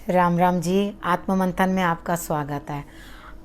राम राम जी। आत्म मंथन में आपका स्वागत है।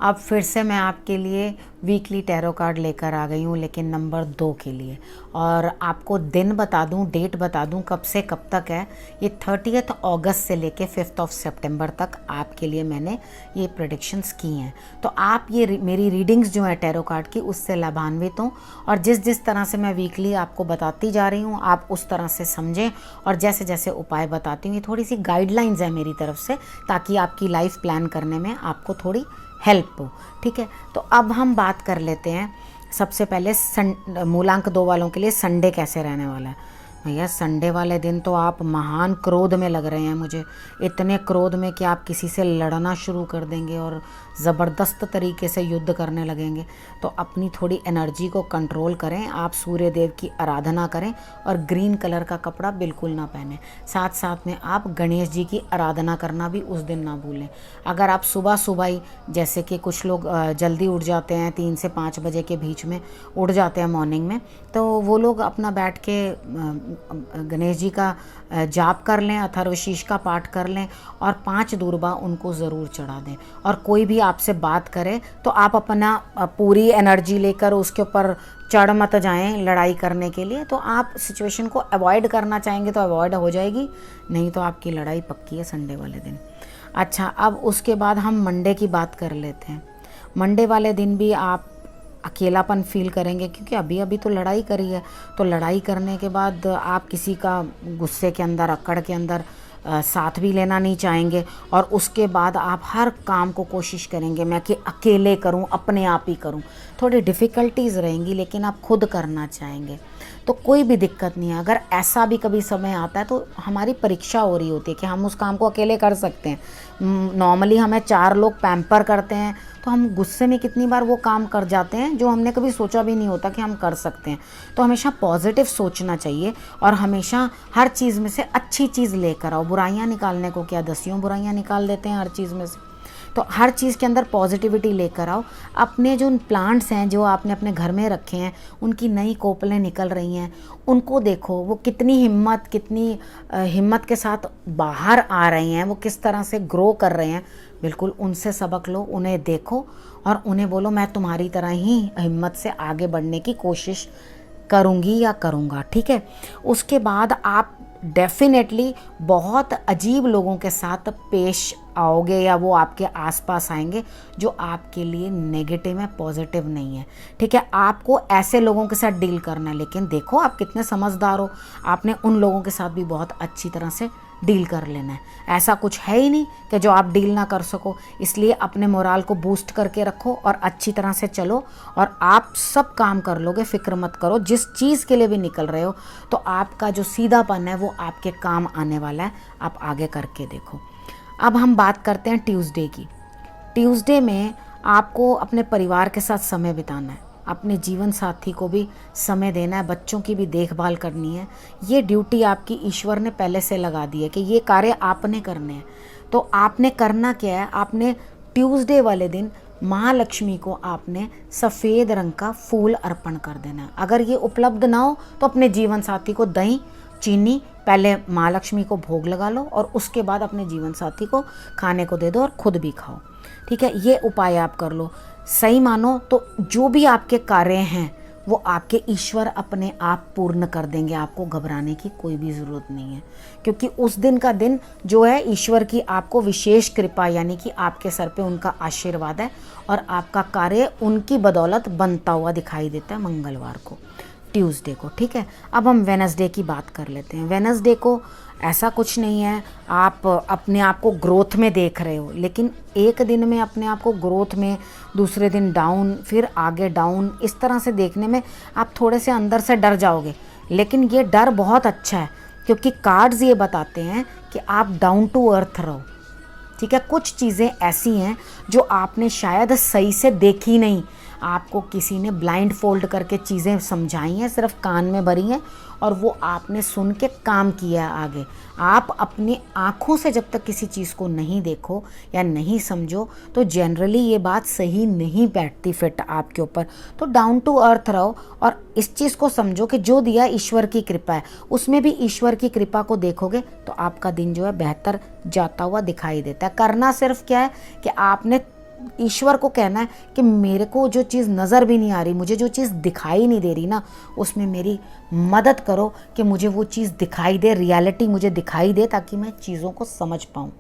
अब फिर से मैं आपके लिए वीकली टैरो कार्ड लेकर आ गई हूँ, लेकिन नंबर 2 के लिए। और आपको दिन बता दूँ, डेट बता दूँ कब से कब तक है। ये 30 अगस्त से लेके 5 सितंबर तक आपके लिए मैंने ये प्रेडिक्शंस की हैं। तो आप ये मेरी रीडिंग्स जो है टैरो कार्ड की, उससे लाभान्वित हों। और जिस जिस तरह से मैं वीकली आपको बताती जा रही हूँ, आप उस तरह से समझें। और जैसे जैसे उपाय बताती हूँ, ये थोड़ी सी गाइडलाइंस है मेरी तरफ से, ताकि आपकी लाइफ प्लान करने में आपको थोड़ी हेल्प हो। ठीक है, तो अब हम बात कर लेते हैं। सबसे पहले मूलांक 2 वालों के लिए संडे कैसे रहने वाला है। भैया संडे वाले दिन तो आप महान क्रोध में लग रहे हैं मुझे, इतने क्रोध में कि आप किसी से लड़ना शुरू कर देंगे और ज़बरदस्त तरीके से युद्ध करने लगेंगे। तो अपनी थोड़ी एनर्जी को कंट्रोल करें। आप सूर्य देव की आराधना करें और ग्रीन कलर का कपड़ा बिल्कुल ना पहने। साथ साथ में आप गणेश जी की आराधना करना भी उस दिन ना भूलें। अगर आप सुबह सुबह ही, जैसे कि कुछ लोग जल्दी उठ जाते हैं, 3 से 5 बजे के बीच में उठ जाते हैं मॉर्निंग में, तो वो लोग अपना बैठ के गणेश जी का जाप कर लें, अथर्वशीष का पाठ कर लें और 5 दूर्बा उनको ज़रूर चढ़ा दें। और कोई भी आपसे बात करे तो आप अपना पूरी एनर्जी लेकर उसके ऊपर चढ़ मत जाएं लड़ाई करने के लिए। तो आप सिचुएशन को अवॉइड करना चाहेंगे तो अवॉइड हो जाएगी, नहीं तो आपकी लड़ाई पक्की है संडे वाले दिन। अच्छा, अब उसके बाद हम मंडे की बात कर लेते हैं। मंडे वाले दिन भी आप अकेलापन फील करेंगे, क्योंकि अभी अभी तो लड़ाई करी है। तो लड़ाई करने के बाद आप किसी का गुस्से के अंदर, अक्कड़ के अंदर साथ भी लेना नहीं चाहेंगे। और उसके बाद आप हर काम को कोशिश करेंगे मैं कि अकेले करूं, अपने आप ही करूं। थोड़ी डिफ़िकल्टीज़ रहेंगी, लेकिन आप खुद करना चाहेंगे तो कोई भी दिक्कत नहीं है। अगर ऐसा भी कभी समय आता है तो हमारी परीक्षा हो रही होती है कि हम उस काम को अकेले कर सकते हैं। नॉर्मली हमें 4 लोग पैम्पर करते हैं, तो हम गुस्से में कितनी बार वो काम कर जाते हैं जो हमने कभी सोचा भी नहीं होता कि हम कर सकते हैं। तो हमेशा पॉजिटिव सोचना चाहिए और हमेशा हर चीज़ में से अच्छी चीज़ लेकर आओ। बुराइयाँ निकालने को क्या, 10 बुराइयाँ निकाल देते हैं हर चीज़ में से। तो हर चीज़ के अंदर पॉजिटिविटी लेकर आओ। अपने जो प्लांट्स हैं जो आपने अपने घर में रखे हैं, उनकी नई कोपलें निकल रही हैं, उनको देखो वो कितनी हिम्मत के साथ बाहर आ रही हैं, वो किस तरह से ग्रो कर रहे हैं। बिल्कुल उनसे सबक लो, उन्हें देखो और उन्हें बोलो मैं तुम्हारी तरह ही हिम्मत से आगे बढ़ने की कोशिश करूँगी या करूँगा। ठीक है, उसके बाद आप डेफिनेटली बहुत अजीब लोगों के साथ पेश आओगे या वो आपके आसपास आएंगे जो आपके लिए नेगेटिव है, पॉजिटिव नहीं है। ठीक है, आपको ऐसे लोगों के साथ डील करना है, लेकिन देखो आप कितने समझदार हो, आपने उन लोगों के साथ भी बहुत अच्छी तरह से डील कर लेना है। ऐसा कुछ है ही नहीं कि जो आप डील ना कर सको। इसलिए अपने मोराल को बूस्ट करके रखो और अच्छी तरह से चलो और आप सब काम कर लोगे। फिक्र मत करो, जिस चीज़ के लिए भी निकल रहे हो तो आपका जो सीधापन है वो आपके काम आने वाला है। आप आगे करके देखो। अब हम बात करते हैं ट्यूसडे की। ट्यूसडे में आपको अपने परिवार के साथ समय बिताना है, अपने जीवन साथी को भी समय देना है, बच्चों की भी देखभाल करनी है। ये ड्यूटी आपकी ईश्वर ने पहले से लगा दी है कि ये कार्य आपने करने हैं। तो आपने करना क्या है, आपने ट्यूसडे वाले दिन महालक्ष्मी को आपने सफ़ेद रंग का फूल अर्पण कर देना है। अगर ये उपलब्ध ना हो तो अपने जीवन साथी को दही चीनी पहले महालक्ष्मी को भोग लगा लो और उसके बाद अपने जीवन साथी को खाने को दे दो और खुद भी खाओ। ठीक है, ये उपाय आप कर लो। सही मानो तो जो भी आपके कार्य हैं वो आपके ईश्वर अपने आप पूर्ण कर देंगे। आपको घबराने की कोई भी ज़रूरत नहीं है, क्योंकि उस दिन का दिन जो है ईश्वर की आपको विशेष कृपा, यानी कि आपके सर पे उनका आशीर्वाद है और आपका कार्य उनकी बदौलत बनता हुआ दिखाई देता है मंगलवार को, ट्यूसडे को। ठीक है, अब हम वेडनेसडे की बात कर लेते हैं। वेडनेसडे को ऐसा कुछ नहीं है, आप अपने आप को ग्रोथ में देख रहे हो, लेकिन एक दिन में अपने आप को ग्रोथ में, दूसरे दिन डाउन, फिर आगे डाउन, इस तरह से देखने में आप थोड़े से अंदर से डर जाओगे। लेकिन ये डर बहुत अच्छा है, क्योंकि कार्ड्स ये बताते हैं कि आप डाउन टू अर्थ रहो। ठीक है, कुछ चीज़ें ऐसी हैं जो आपने शायद सही से देखी नहीं, आपको किसी ने ब्लाइंड फोल्ड करके चीज़ें समझाई हैं, सिर्फ कान में भरी हैं और वो आपने सुन के काम किया आगे। आप अपनी आँखों से जब तक किसी चीज़ को नहीं देखो या नहीं समझो तो जनरली ये बात सही नहीं बैठती फिट आपके ऊपर। तो डाउन टू अर्थ रहो और इस चीज़ को समझो कि जो दिया ईश्वर की कृपा है, उसमें भी ईश्वर की कृपा को देखोगे तो आपका दिन जो है बेहतर जाता हुआ दिखाई देता है। करना सिर्फ क्या है कि आपने ईश्वर को कहना है कि मेरे को जो चीज़ नज़र भी नहीं आ रही, मुझे जो चीज़ दिखाई नहीं दे रही ना, उसमें मेरी मदद करो कि मुझे वो चीज़ दिखाई दे, रियलिटी मुझे दिखाई दे, ताकि मैं चीज़ों को समझ पाऊँ।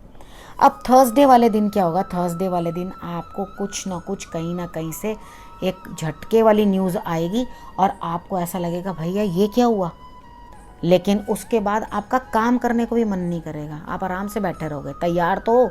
अब थर्सडे वाले दिन क्या होगा? थर्सडे वाले दिन आपको कुछ ना कुछ कहीं ना कहीं से एक झटके वाली न्यूज़ आएगी और आपको ऐसा लगेगा भैया ये क्या हुआ, लेकिन उसके बाद आपका काम करने को भी मन नहीं करेगा। आप आराम से बैठे रहोगे, तैयार तो हो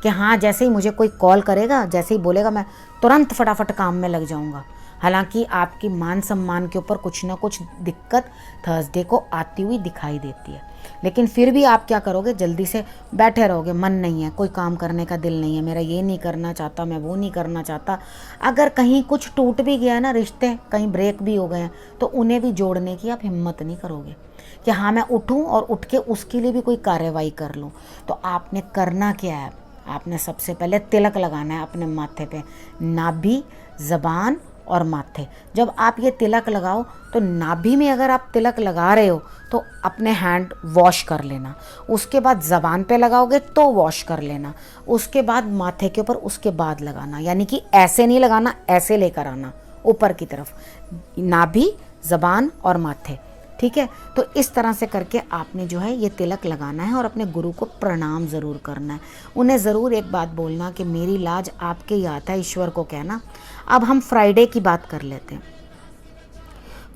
कि हाँ जैसे ही मुझे कोई कॉल करेगा, जैसे ही बोलेगा, मैं तुरंत फटाफट काम में लग जाऊंगा। हालांकि आपकी मान सम्मान के ऊपर कुछ ना कुछ दिक्कत थर्सडे को आती हुई दिखाई देती है, लेकिन फिर भी आप क्या करोगे? जल्दी से बैठे रहोगे। मन नहीं है, कोई काम करने का दिल नहीं है, मेरा ये नहीं करना चाहता, मैं वो नहीं करना चाहता। अगर कहीं कुछ टूट भी गया है ना, रिश्ते कहीं ब्रेक भी हो गए हैं, तो उन्हें भी जोड़ने की आप हिम्मत नहीं करोगे कि हाँ मैं उठूं और उठ के उसके लिए भी कोई कार्रवाई कर लूं। तो आपने करना क्या है? आपने सबसे पहले तिलक लगाना है अपने माथे पे, नाभि, ज़बान और माथे। जब आप ये तिलक लगाओ तो नाभि में अगर आप तिलक लगा रहे हो तो अपने हैंड वॉश कर लेना, उसके बाद ज़बान पे लगाओगे तो वॉश कर लेना, उसके बाद माथे के ऊपर उसके बाद लगाना। यानी कि ऐसे नहीं लगाना, ऐसे लेकर आना ऊपर की तरफ, नाभि, ज़बान और माथे। ठीक है, तो इस तरह से करके आपने जो है ये तिलक लगाना है और अपने गुरु को प्रणाम ज़रूर करना है। उन्हें ज़रूर एक बात बोलना कि मेरी लाज आपके ही आता है, ईश्वर को कहना। अब हम फ्राइडे की बात कर लेते हैं।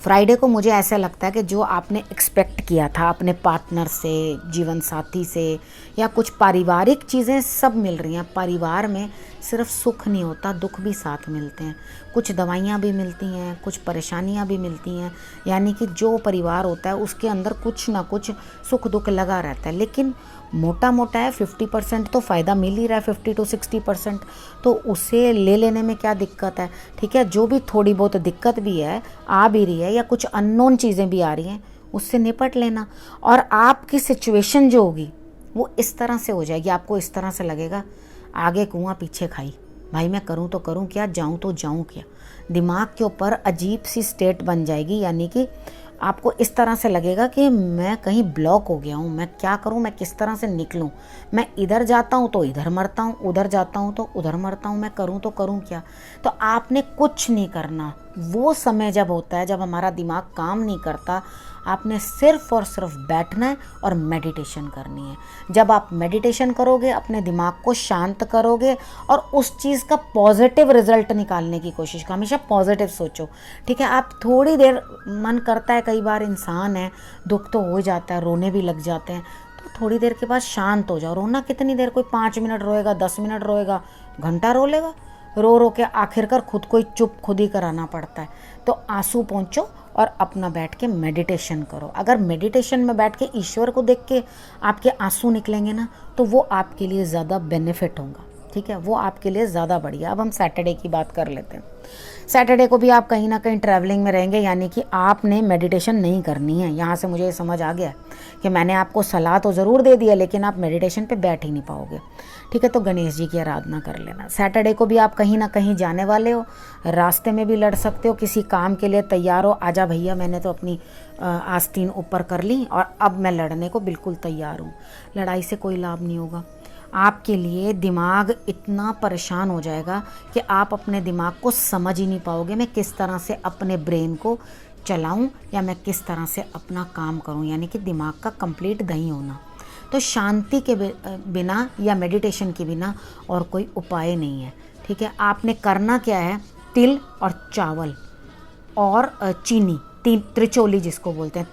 फ्राइडे को मुझे ऐसा लगता है कि जो आपने एक्सपेक्ट किया था अपने पार्टनर से, जीवन साथी से, या कुछ पारिवारिक चीज़ें सब मिल रही हैं। परिवार में सिर्फ सुख नहीं होता, दुख भी साथ मिलते हैं, कुछ दवाइयाँ भी मिलती हैं, कुछ परेशानियाँ भी मिलती हैं। यानी कि जो परिवार होता है उसके अंदर कुछ ना कुछ सुख दुख लगा रहता है, लेकिन मोटा मोटा है 50% तो फ़ायदा मिल ही रहा है, 50 to 60%, तो उसे ले लेने में क्या दिक्कत है? ठीक है, जो भी थोड़ी बहुत दिक्कत भी है, आ भी रही है, या कुछ अननोन चीज़ें भी आ रही हैं, उससे निपट लेना। और आपकी सिचुएशन जो होगी वो इस तरह से हो जाएगी, आपको इस तरह से लगेगा आगे कुआं पीछे खाई, भाई मैं करूं तो करूं क्या, जाऊं तो जाऊं क्या। दिमाग के ऊपर अजीब सी स्टेट बन जाएगी, यानी कि आपको इस तरह से लगेगा कि मैं कहीं ब्लॉक हो गया हूँ, मैं क्या करूँ, मैं किस तरह से निकलूँ, मैं इधर जाता हूँ तो इधर मरता हूँ, उधर जाता हूँ तो उधर मरता हूँ, मैं करूँ तो करूँ क्या। तो आपने कुछ नहीं करना। वो समय जब होता है जब हमारा दिमाग काम नहीं करता, आपने सिर्फ और सिर्फ बैठना है और मेडिटेशन करनी है। जब आप मेडिटेशन करोगे, अपने दिमाग को शांत करोगे और उस चीज़ का पॉजिटिव रिजल्ट निकालने की कोशिश करो। हमेशा पॉजिटिव सोचो, ठीक है। आप थोड़ी देर, मन करता है, कई बार इंसान है, दुख तो हो जाता है, रोने भी लग जाते हैं, तो थोड़ी देर के बाद शांत हो जाओ। रोना कितनी देर, कोई 5 मिनट रोएगा, 10 मिनट रोएगा, घंटा रो लेगा। रो रो के आखिरकार खुद को ही चुप खुद ही कराना पड़ता है। तो आंसू पोंछो और अपना बैठ के मेडिटेशन करो। अगर मेडिटेशन में बैठ के ईश्वर को देख के आपके आंसू निकलेंगे ना, तो वो आपके लिए ज़्यादा बेनिफिट होगा, ठीक है, वो आपके लिए ज़्यादा बढ़िया। अब हम सैटरडे की बात कर लेते हैं। सैटरडे को भी आप कहीं ना कहीं ट्रैवलिंग में रहेंगे, यानी कि आपने मेडिटेशन नहीं करनी है। यहाँ से मुझे ये समझ आ गया कि मैंने आपको सलाह तो ज़रूर दे दी है, लेकिन आप मेडिटेशन पे बैठ ही नहीं पाओगे, ठीक है। तो गणेश जी की आराधना कर लेना। सैटरडे को भी आप कहीं ना कहीं जाने वाले हो, रास्ते में भी लड़ सकते हो, किसी काम के लिए तैयार हो, आजा भैया मैंने तो अपनी आस्तीन ऊपर कर ली और अब मैं लड़ने को बिल्कुल तैयार हूँ। लड़ाई से कोई लाभ नहीं होगा। आपके लिए दिमाग इतना परेशान हो जाएगा कि आप अपने दिमाग को समझ ही नहीं पाओगे, मैं किस तरह से अपने ब्रेन को चलाऊं या मैं किस तरह से अपना काम करूं, यानी कि दिमाग का कंप्लीट दही होना। तो शांति के बिना या मेडिटेशन के बिना और कोई उपाय नहीं है, ठीक है। आपने करना क्या है, तिल और चावल और चीनी, त्रिचोली जिसको बोलते हैं,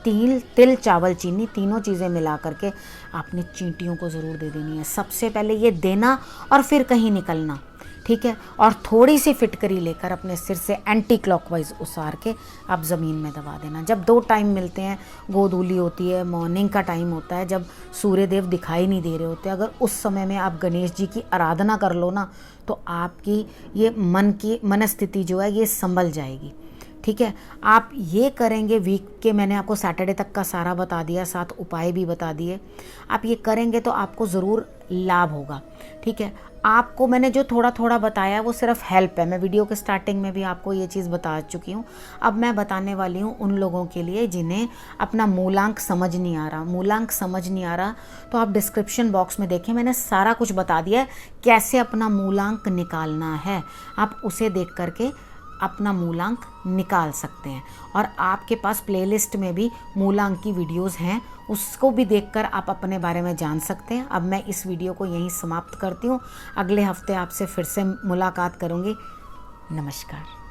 तिल चावल चीनी, तीनों चीज़ें मिला करके आपने चींटियों को ज़रूर दे देनी है। सबसे पहले ये देना और फिर कहीं निकलना, ठीक है। और थोड़ी सी फिटकरी लेकर अपने सिर से एंटी क्लॉकवाइज उसार के आप ज़मीन में दबा देना। जब 2 टाइम मिलते हैं, गोधूली होती है, मॉर्निंग का टाइम होता है जब सूर्य देव दिखाई नहीं दे रहे होते, अगर उस समय में आप गणेश जी की आराधना कर लो ना, तो आपकी ये मन की मनस्थिति जो है ये संभल जाएगी, ठीक है। आप ये करेंगे वीक के, मैंने आपको सैटरडे तक का सारा बता दिया, 7 उपाय भी बता दिए। आप ये करेंगे तो आपको ज़रूर लाभ होगा, ठीक है। आपको मैंने जो थोड़ा थोड़ा बताया वो सिर्फ हेल्प है। मैं वीडियो के स्टार्टिंग में भी आपको ये चीज़ बता चुकी हूँ। अब मैं बताने वाली हूँ उन लोगों के लिए जिन्हें अपना मूलांक समझ नहीं आ रहा। मूलांक समझ नहीं आ रहा तो आप डिस्क्रिप्शन बॉक्स में देखें, मैंने सारा कुछ बता दिया है कैसे अपना मूलांक निकालना है। आप उसे देख करके अपना मूलांक निकाल सकते हैं। और आपके पास प्लेलिस्ट में भी मूलांक की वीडियोस हैं, उसको भी देखकर आप अपने बारे में जान सकते हैं। अब मैं इस वीडियो को यहीं समाप्त करती हूँ। अगले हफ्ते आपसे फिर से मुलाकात करूँगी। नमस्कार।